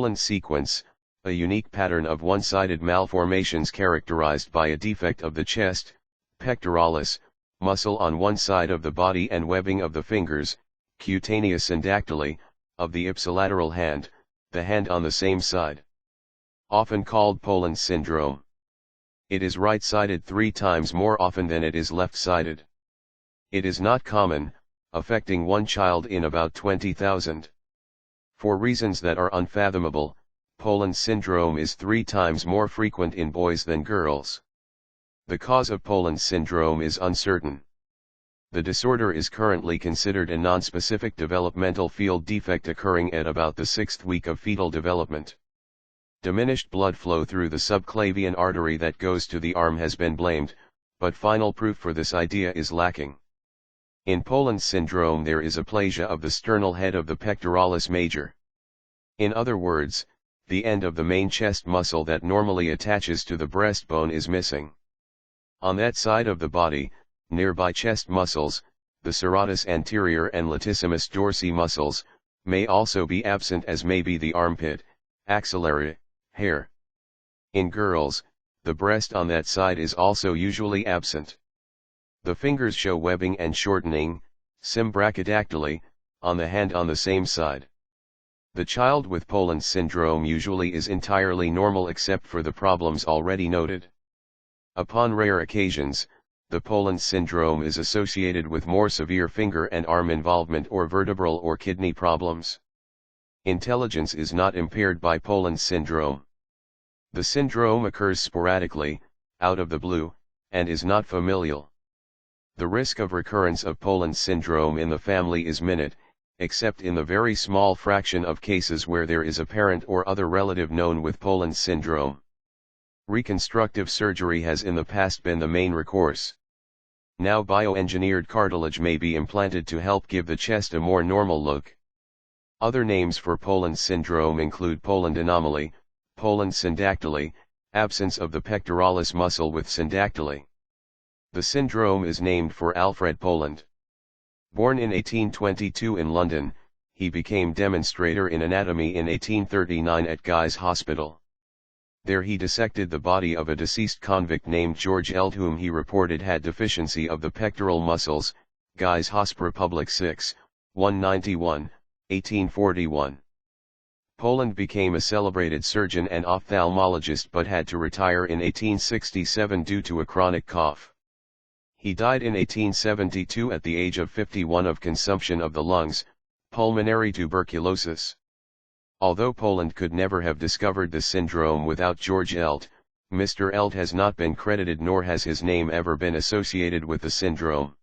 Poland sequence, a unique pattern of one-sided malformations characterized by a defect of the chest, pectoralis, muscle on one side of the body and webbing of the fingers, cutaneous syndactyly, of the ipsilateral hand, the hand on the same side. Often called Poland syndrome. It is right-sided 3 times more often than it is left-sided. It is not common, affecting one child in about 20,000. For reasons that are unfathomable, Poland syndrome is 3 times more frequent in boys than girls. The cause of Poland syndrome is uncertain. The disorder is currently considered a nonspecific developmental field defect occurring at about the 6th week of fetal development. Diminished blood flow through the subclavian artery that goes to the arm has been blamed, but final proof for this idea is lacking. In Poland syndrome there is aplasia of the sternal head of the pectoralis major. In other words, the end of the main chest muscle that normally attaches to the breastbone is missing. On that side of the body, nearby chest muscles, the serratus anterior and latissimus dorsi muscles, may also be absent, as may be the armpit, axillary, hair. In girls, the breast on that side is also usually absent. The fingers show webbing and shortening, symbrachydactyly, on the hand on the same side. The child with Poland syndrome usually is entirely normal except for the problems already noted. Upon rare occasions, the Poland syndrome is associated with more severe finger and arm involvement or vertebral or kidney problems. Intelligence is not impaired by Poland syndrome. The syndrome occurs sporadically, out of the blue, and is not familial. The risk of recurrence of Poland syndrome in the family is minute, except in the very small fraction of cases where there is a parent or other relative known with Poland syndrome. Reconstructive surgery has in the past been the main recourse. Now bioengineered cartilage may be implanted to help give the chest a more normal look. Other names for Poland syndrome include Poland anomaly, Poland syndactyly, absence of the pectoralis muscle with syndactyly. The syndrome is named for Alfred Poland. Born in 1822 in London, he became demonstrator in anatomy in 1839 at Guy's Hospital. There he dissected the body of a deceased convict named George Eld, whom he reported had deficiency of the pectoral muscles, Guy's Hospital Public 6, 191, 1841. Poland became a celebrated surgeon and ophthalmologist but had to retire in 1867 due to a chronic cough. He died in 1872 at the age of 51 of consumption of the lungs, pulmonary tuberculosis. Although Poland could never have discovered the syndrome without George Eld, Mr. Eld has not been credited nor has his name ever been associated with the syndrome.